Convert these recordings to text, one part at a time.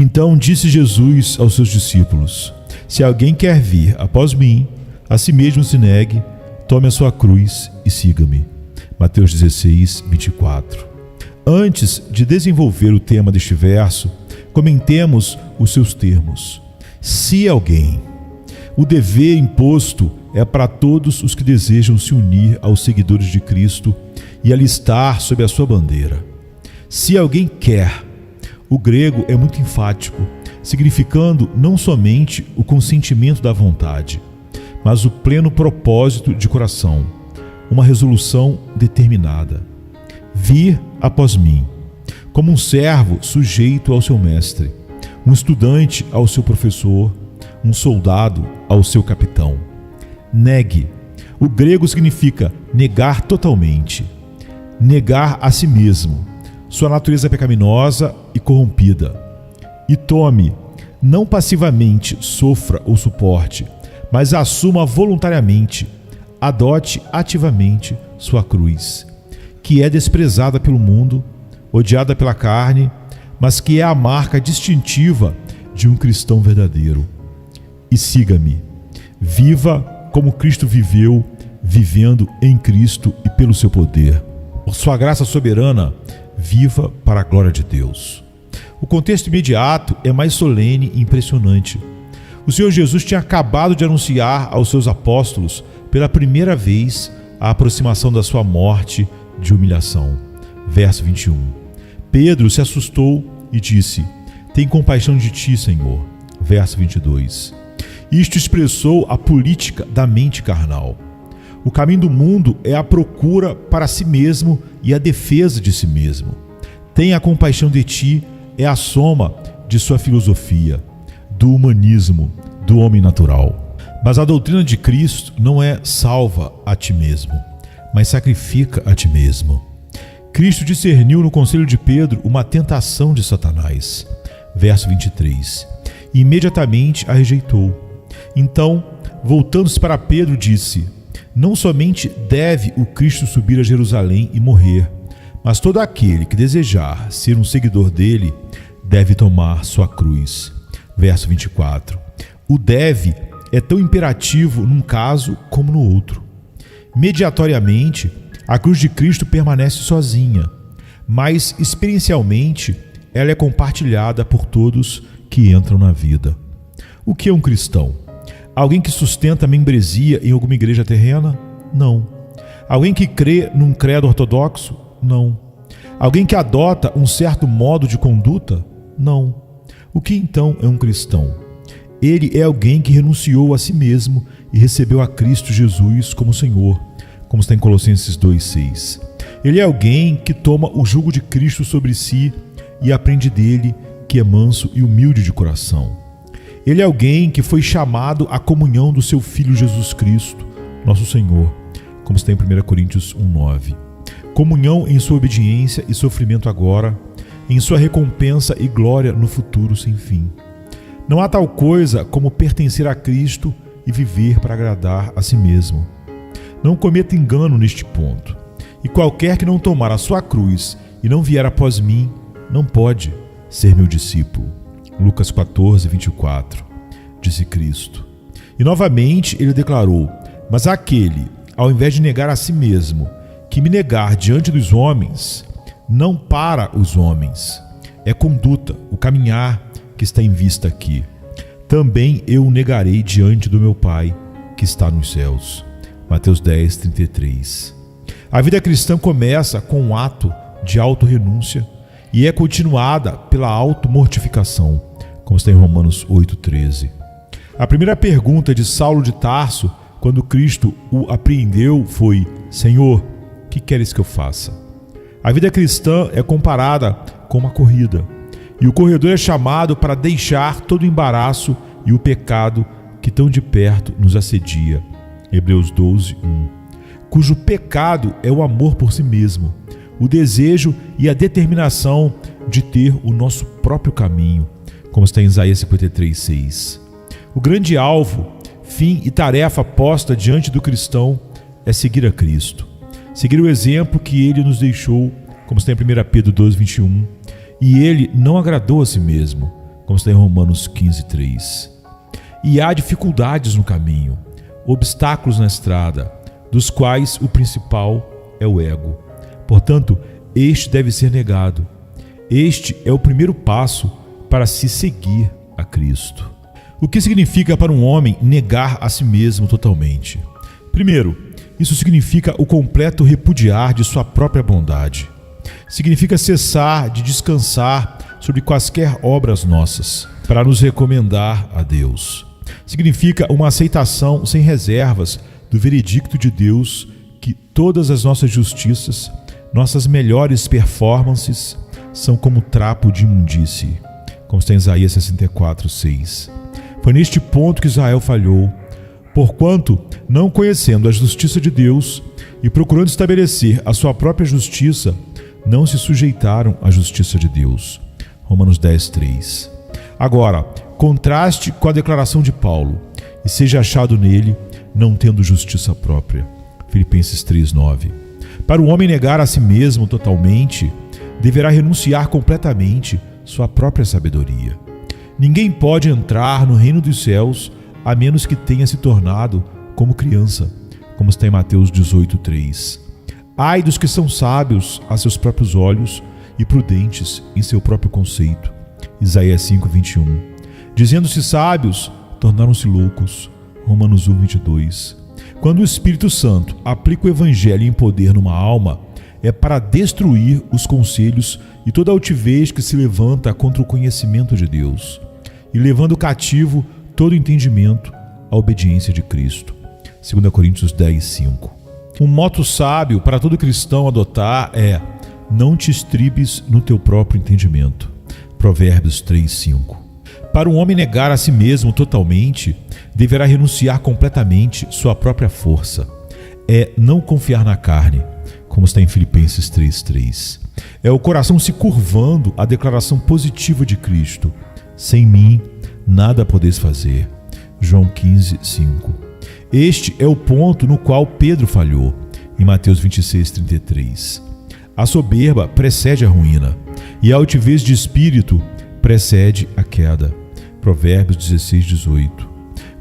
Então disse Jesus aos seus discípulos: se alguém quer vir após mim, a si mesmo se negue, tome a sua cruz e siga-me. Mateus 16, 24. Antes de desenvolver o tema deste verso, comentemos os seus termos. Se alguém. O dever imposto é para todos os que desejam se unir aos seguidores de Cristo e alistar sob a sua bandeira. Se alguém quer. O grego é muito enfático, significando não somente o consentimento da vontade, mas o pleno propósito de coração, uma resolução determinada. Vir após mim, como um servo sujeito ao seu mestre, um estudante ao seu professor, um soldado ao seu capitão. Negue. O grego significa negar totalmente, negar a si mesmo, sua natureza pecaminosa e corrompida. E tome, não passivamente sofra ou suporte, mas assuma voluntariamente, adote ativamente sua cruz, que é desprezada pelo mundo, odiada pela carne, mas que é a marca distintiva de um cristão verdadeiro. E siga-me. Viva como Cristo viveu, vivendo em Cristo e pelo seu poder. Por sua graça soberana, viva para a glória de Deus. O contexto imediato é mais solene e impressionante. O Senhor Jesus tinha acabado de anunciar aos seus apóstolos, pela primeira vez, a aproximação da sua morte de humilhação. Verso 21. Pedro se assustou e disse: tem compaixão de ti, Senhor. Verso 22. Isto expressou a política da mente carnal. O caminho do mundo é a procura para si mesmo e a defesa de si mesmo. Tenha compaixão de ti é a soma de sua filosofia, do humanismo, do homem natural. Mas a doutrina de Cristo não é salva a ti mesmo, mas sacrifica a ti mesmo. Cristo discerniu no conselho de Pedro uma tentação de Satanás. Verso 23. E imediatamente a rejeitou. Então, voltando-se para Pedro, disse: não somente deve o Cristo subir a Jerusalém e morrer, mas todo aquele que desejar ser um seguidor dele deve tomar sua cruz. Verso 24. O deve é tão imperativo num caso como no outro. Mediatoriamente, a cruz de Cristo permanece sozinha, mas experiencialmente ela é compartilhada por todos que entram na vida. O que é um cristão? Alguém que sustenta a membresia em alguma igreja terrena? Não. Alguém que crê num credo ortodoxo? Não. Alguém que adota um certo modo de conduta? Não. O que então é um cristão? Ele é alguém que renunciou a si mesmo e recebeu a Cristo Jesus como Senhor, como está em Colossenses 2,6. Ele é alguém que toma o jugo de Cristo sobre si e aprende dele, que é manso e humilde de coração. Ele é alguém que foi chamado à comunhão do seu Filho Jesus Cristo, nosso Senhor, como está em 1 Coríntios 1,9. Comunhão em sua obediência e sofrimento agora, em sua recompensa e glória no futuro sem fim. Não há tal coisa como pertencer a Cristo e viver para agradar a si mesmo. Não cometa engano neste ponto. E qualquer que não tomar a sua cruz e não vier após mim, não pode ser meu discípulo. Lucas 14, 24, disse Cristo. E novamente ele declarou: mas aquele, ao invés de negar a si mesmo, que me negar diante dos homens, não para os homens, é conduta, o caminhar que está em vista aqui. Também eu o negarei diante do meu Pai, que está nos céus. Mateus 10, 33. A vida cristã começa com um ato de autorrenúncia e é continuada pela automortificação, como está em Romanos 8,13. A primeira pergunta de Saulo de Tarso, quando Cristo o apreendeu, foi: Senhor, o que queres que eu faça? A vida cristã é comparada com uma corrida, e o corredor é chamado para deixar todo o embaraço e o pecado que tão de perto nos assedia. Hebreus 12, 1. Cujo pecado é o amor por si mesmo, o desejo e a determinação de ter o nosso próprio caminho, como está em Isaías 53, 6. O grande alvo, fim e tarefa posta diante do cristão é seguir a Cristo, seguir o exemplo que ele nos deixou, como está em 1 Pedro 2, 21. E ele não agradou a si mesmo, como está em Romanos 15:3. E há dificuldades no caminho, obstáculos na estrada, dos quais o principal é o ego. Portanto, este deve ser negado. Este é o primeiro passo para se seguir a Cristo. O que significa para um homem negar a si mesmo totalmente? Primeiro, isso significa o completo repudiar de sua própria bondade. Significa cessar de descansar sobre quaisquer obras nossas, para nos recomendar a Deus. Significa uma aceitação sem reservas do veredicto de Deus que todas as nossas justiças, nossas melhores performances, são como trapo de imundície, como está em Isaías 64:6. Foi neste ponto que Israel falhou, porquanto, não conhecendo a justiça de Deus e procurando estabelecer a sua própria justiça, não se sujeitaram à justiça de Deus. Romanos 10:3. Agora, contraste com a declaração de Paulo, e seja achado nele, não tendo justiça própria. Filipenses 3:9. Para o homem negar a si mesmo totalmente, deverá renunciar completamente sua própria sabedoria. Ninguém pode entrar no reino dos céus a menos que tenha se tornado como criança, como está em Mateus 18:3. Ai dos que são sábios a seus próprios olhos e prudentes em seu próprio conceito. Isaías 5:21. Dizendo-se sábios, tornaram-se loucos. Romanos 1:22. Quando o Espírito Santo aplica o Evangelho em poder numa alma, é para destruir os conselhos e toda altivez que se levanta contra o conhecimento de Deus, e levando cativo todo entendimento à obediência de Cristo. 2 Coríntios 10:5. Um moto sábio para todo cristão adotar é: não te estribes no teu próprio entendimento. Provérbios 3:5. Para um homem negar a si mesmo totalmente, deverá renunciar completamente sua própria força. É não confiar na carne, como está em Filipenses 3:3. É o coração se curvando à declaração positiva de Cristo: sem mim, nada podeis fazer. João 15:5. Este é o ponto no qual Pedro falhou, em Mateus 26:33. A soberba precede a ruína, e a altivez de espírito precede a queda. Provérbios 16:18.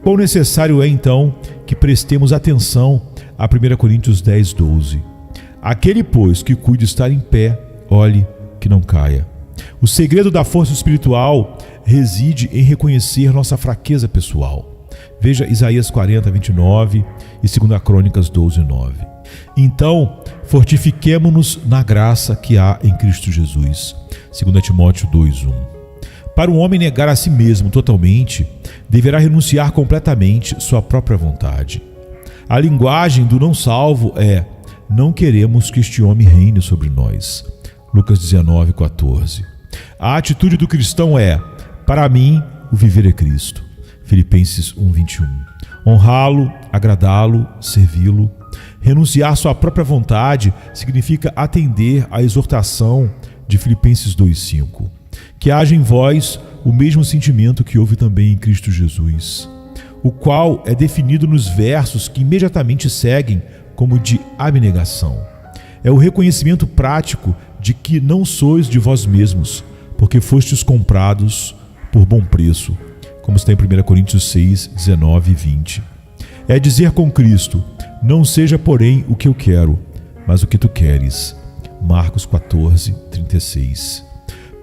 Quão necessário é, então, que prestemos atenção a 1 Coríntios 10:12. Aquele, pois, que cuide estar em pé, olhe que não caia. O segredo da força espiritual reside em reconhecer nossa fraqueza pessoal. Veja Isaías 40:29 e 2 Crônicas 12:9. Então, fortifiquemo-nos na graça que há em Cristo Jesus. 2 Timóteo 2:1. Para um homem negar a si mesmo totalmente, deverá renunciar completamente sua própria vontade. A linguagem do não salvo é: não queremos que este homem reine sobre nós. Lucas 19:14. A atitude do cristão é: para mim, o viver é Cristo. Filipenses 1:21. Honrá-lo, agradá-lo, servi-lo. Renunciar sua própria vontade significa atender à exortação de Filipenses 2:5. Que haja em vós o mesmo sentimento que houve também em Cristo Jesus, o qual é definido nos versos que imediatamente seguem como de abnegação. É o reconhecimento prático de que não sois de vós mesmos, porque fostes comprados por bom preço, como está em 1 Coríntios 6:19 e 20. É dizer com Cristo: não seja, porém, o que eu quero, mas o que tu queres. Marcos 14:36.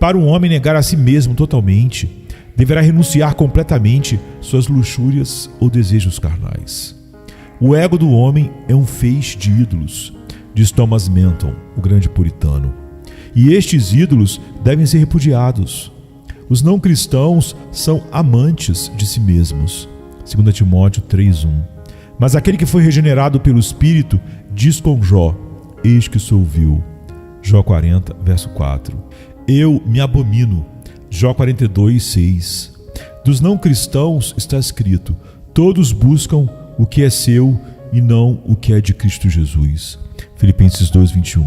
Para um homem negar a si mesmo totalmente, deverá renunciar completamente suas luxúrias ou desejos carnais. O ego do homem é um feixe de ídolos, diz Thomas Menton, o grande puritano. E estes ídolos devem ser repudiados. Os não cristãos são amantes de si mesmos. 2 Timóteo 3:1. Mas aquele que foi regenerado pelo Espírito diz com Jó: eis que sou vil. Jó 40, verso 4. Eu me abomino. Jó 42:6. Dos não cristãos está escrito: todos buscam o que é seu e não o que é de Cristo Jesus. Filipenses 2:21.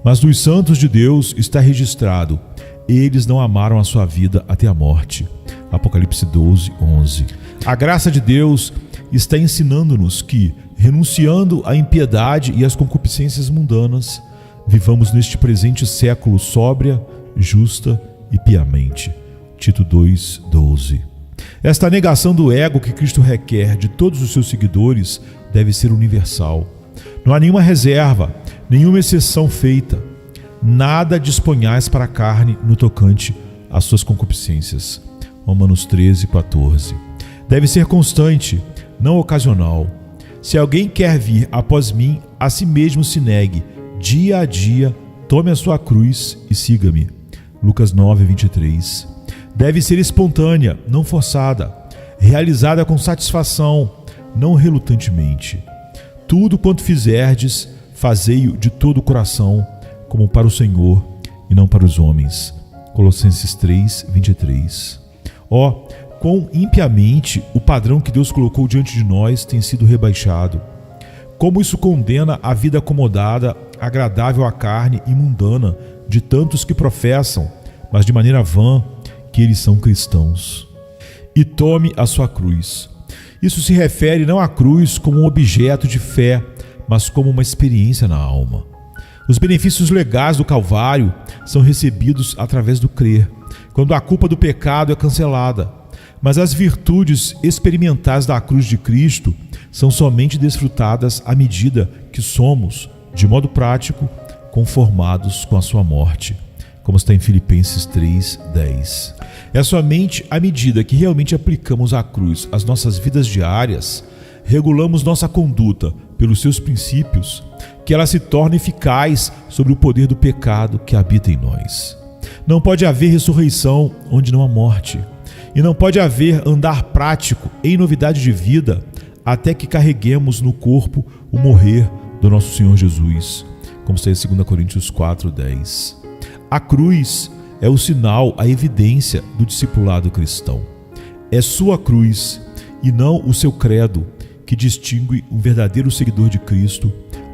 Mas dos santos de Deus está registrado: eles não amaram a sua vida até a morte. Apocalipse 12:11. A graça de Deus está ensinando-nos que, renunciando à impiedade e às concupiscências mundanas, vivamos neste presente século sóbria, justa e piamente. Tito 2:12. Esta negação do ego que Cristo requer de todos os seus seguidores deve ser universal. Não há nenhuma reserva, nenhuma exceção feita. Nada disponhais para a carne no tocante às suas concupiscências. Romanos 13:14. Deve ser constante, não ocasional. Se alguém quer vir após mim, a si mesmo se negue, dia a dia, tome a sua cruz e siga-me. Lucas 9:23. Deve ser espontânea, não forçada, realizada com satisfação, não relutantemente. Tudo quanto fizerdes, fazei-o de todo o coração, como para o Senhor e não para os homens. Colossenses 3:23. Quão impiamente o padrão que Deus colocou diante de nós tem sido rebaixado. Como isso condena a vida acomodada, agradável à carne e mundana de tantos que professam, mas de maneira vã, que eles são cristãos. E tome a sua cruz. Isso se refere não à cruz como um objeto de fé, mas como uma experiência na alma. Os benefícios legais do Calvário são recebidos através do crer, quando a culpa do pecado é cancelada. Mas as virtudes experimentais da cruz de Cristo são somente desfrutadas à medida que somos, de modo prático, conformados com a sua morte, como está em Filipenses 3:10. É somente à medida que realmente aplicamos a cruz às nossas vidas diárias, regulamos nossa conduta pelos seus princípios, que ela se torna eficaz sobre o poder do pecado que habita em nós. Não pode haver ressurreição onde não há morte. E não pode haver andar prático em novidade de vida até que carreguemos no corpo o morrer do nosso Senhor Jesus, como está em 2 Coríntios 4:10. A cruz é o sinal, a evidência do discipulado cristão. É sua cruz e não o seu credo que distingue um verdadeiro seguidor de Cristo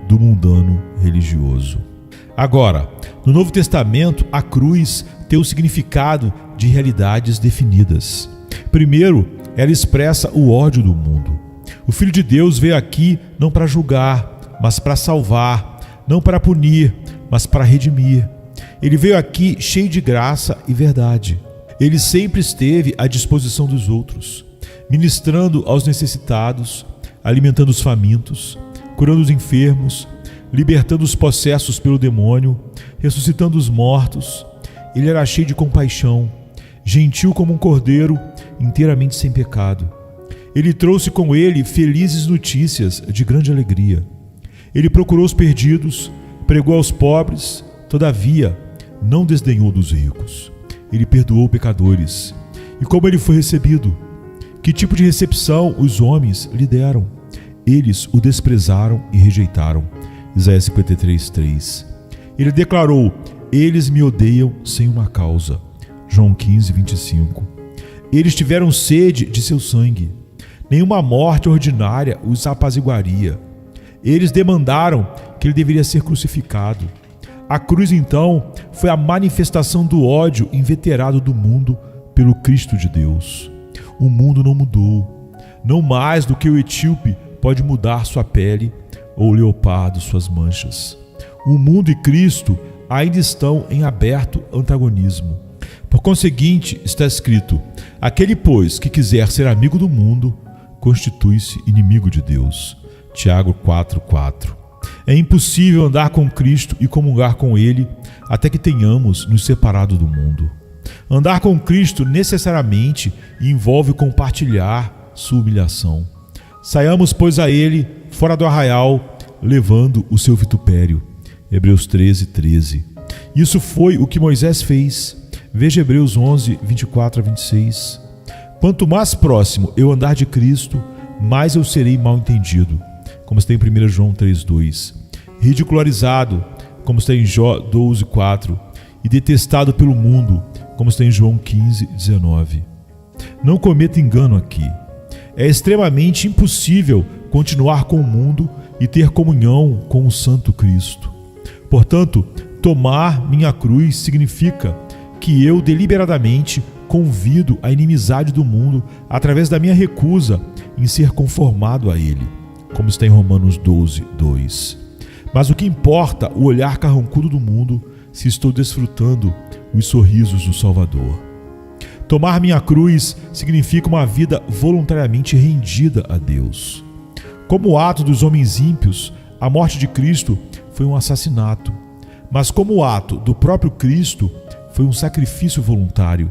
do mundano religioso. Agora, no Novo Testamento, a cruz tem o significado de realidades definidas. Primeiro, ela expressa o ódio do mundo. O Filho de Deus veio aqui não para julgar, mas para salvar, não para punir, mas para redimir. Ele veio aqui cheio de graça e verdade. Ele sempre esteve à disposição dos outros, ministrando aos necessitados, alimentando os famintos, curando os enfermos, libertando os possessos pelo demônio, ressuscitando os mortos. Ele era cheio de compaixão, gentil como um cordeiro, inteiramente sem pecado. Ele trouxe com ele felizes notícias de grande alegria. Ele procurou os perdidos, pregou aos pobres, todavia não desdenhou dos ricos. Ele perdoou pecadores. E como ele foi recebido? Que tipo de recepção os homens lhe deram? Eles o desprezaram e rejeitaram. Isaías 53:3. Ele declarou: eles me odeiam sem uma causa. João 15:25. Eles tiveram sede de seu sangue. Nenhuma morte ordinária os apaziguaria. Eles demandaram que ele deveria ser crucificado. A cruz, então, foi a manifestação do ódio inveterado do mundo pelo Cristo de Deus. O mundo não mudou. Não mais do que o etíope pode mudar sua pele ou o leopardo suas manchas. O mundo e Cristo ainda estão em aberto antagonismo. Por conseguinte, está escrito: aquele, pois, que quiser ser amigo do mundo, constitui-se inimigo de Deus. Tiago 4:4. É impossível andar com Cristo e comungar com Ele até que tenhamos nos separado do mundo. Andar com Cristo necessariamente envolve compartilhar sua humilhação. Saiamos, pois, a Ele fora do arraial, levando o seu vitupério. Hebreus 13:13. Isso foi o que Moisés fez. Veja Hebreus 11:24-26. Quanto mais próximo eu andar de Cristo, mais eu serei mal entendido, como está em 1 João 3:2. Ridicularizado, como está em Jó 12:4. E detestado pelo mundo, como está em João 15:19. Não cometa engano aqui. É extremamente impossível continuar com o mundo e ter comunhão com o Santo Cristo. Portanto, tomar minha cruz significa que eu deliberadamente convido a inimizade do mundo através da minha recusa em ser conformado a ele, como está em Romanos 12:2. Mas o que importa o olhar carrancudo do mundo se estou desfrutando os sorrisos do Salvador? Tomar minha cruz significa uma vida voluntariamente rendida a Deus. Como o ato dos homens ímpios, a morte de Cristo foi um assassinato. Mas como o ato do próprio Cristo, foi um sacrifício voluntário,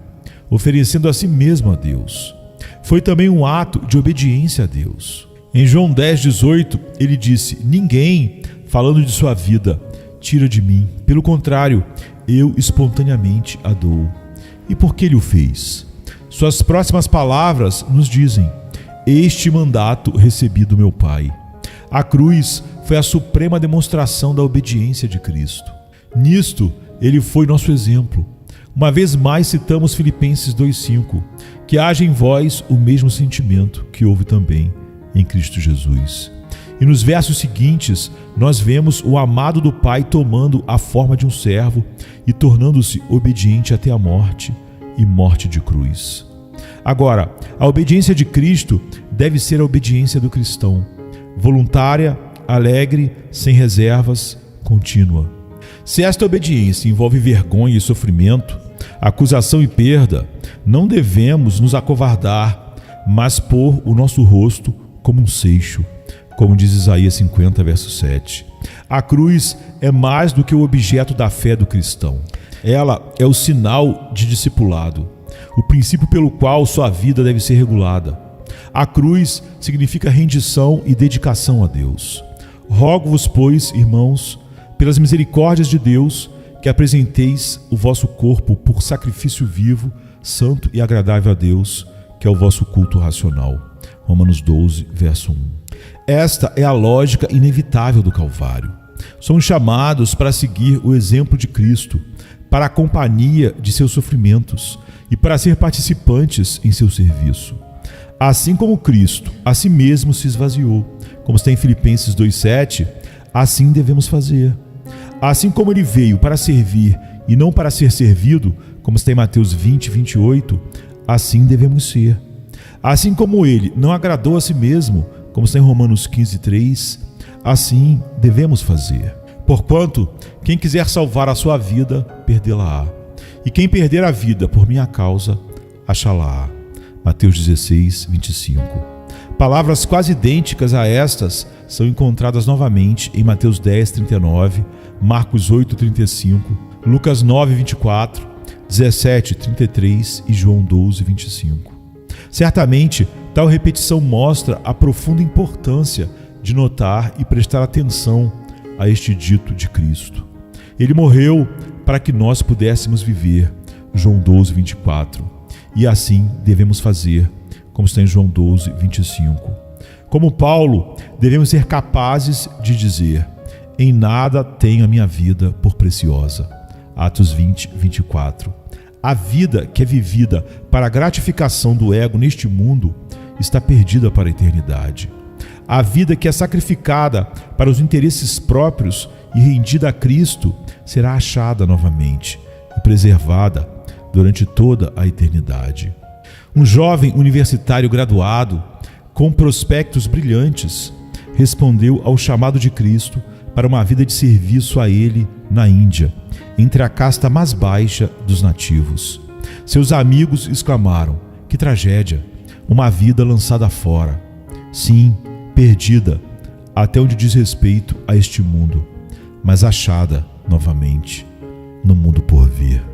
oferecendo a si mesmo a Deus. Foi também um ato de obediência a Deus. Em João 10:18, ele disse: ninguém, falando de sua vida, tira de mim. Pelo contrário, eu espontaneamente a dou. E por que ele o fez? Suas próximas palavras nos dizem: este mandato recebi do meu Pai. A cruz foi a suprema demonstração da obediência de Cristo. Nisto, ele foi nosso exemplo. Uma vez mais citamos Filipenses 2:5, que haja em vós o mesmo sentimento que houve também em Cristo Jesus. E nos versos seguintes, nós vemos o amado do Pai tomando a forma de um servo e tornando-se obediente até a morte e morte de cruz. Agora, a obediência de Cristo deve ser a obediência do cristão, voluntária, alegre, sem reservas, contínua. Se esta obediência envolve vergonha e sofrimento, acusação e perda, não devemos nos acovardar, mas pôr o nosso rosto como um seixo, como diz Isaías 50, verso 7. A cruz é mais do que o objeto da fé do cristão. Ela é o sinal de discipulado, o princípio pelo qual sua vida deve ser regulada. A cruz significa rendição e dedicação a Deus. Rogo-vos, pois, irmãos, pelas misericórdias de Deus, que apresenteis o vosso corpo por sacrifício vivo, santo e agradável a Deus, que é o vosso culto racional. Romanos 12, verso 1. Esta é a lógica inevitável do Calvário. Somos chamados para seguir o exemplo de Cristo, para a companhia de seus sofrimentos e para ser participantes em seu serviço. Assim como Cristo a si mesmo se esvaziou, como está em Filipenses 2:7, assim devemos fazer. Assim como ele veio para servir e não para ser servido, como está em Mateus 20:28, assim devemos ser. Assim como ele não agradou a si mesmo, como está em Romanos 15:3, assim devemos fazer. Porquanto, quem quiser salvar a sua vida, perdê-la-á. E quem perder a vida por minha causa, achá-la-á. Mateus 16:25. Palavras quase idênticas a estas são encontradas novamente em Mateus 10:39, Marcos 8:35, Lucas 9:24, 17:33 e João 12:25. Certamente, tal repetição mostra a profunda importância de notar e prestar atenção a este dito de Cristo. Ele morreu para que nós pudéssemos viver, João 12:24, e assim devemos fazer, como está em João 12:25. Como Paulo, devemos ser capazes de dizer: em nada tenho a minha vida por preciosa. Atos 20:24. A vida que é vivida para a gratificação do ego neste mundo está perdida para a eternidade. A vida que é sacrificada para os interesses próprios e rendida a Cristo será achada novamente e preservada durante toda a eternidade. Um jovem universitário graduado, com prospectos brilhantes, respondeu ao chamado de Cristo para uma vida de serviço a ele na Índia, entre a casta mais baixa dos nativos. Seus amigos exclamaram: que tragédia! Uma vida lançada fora. Sim, perdida, até onde diz respeito a este mundo, mas achada novamente no mundo por vir.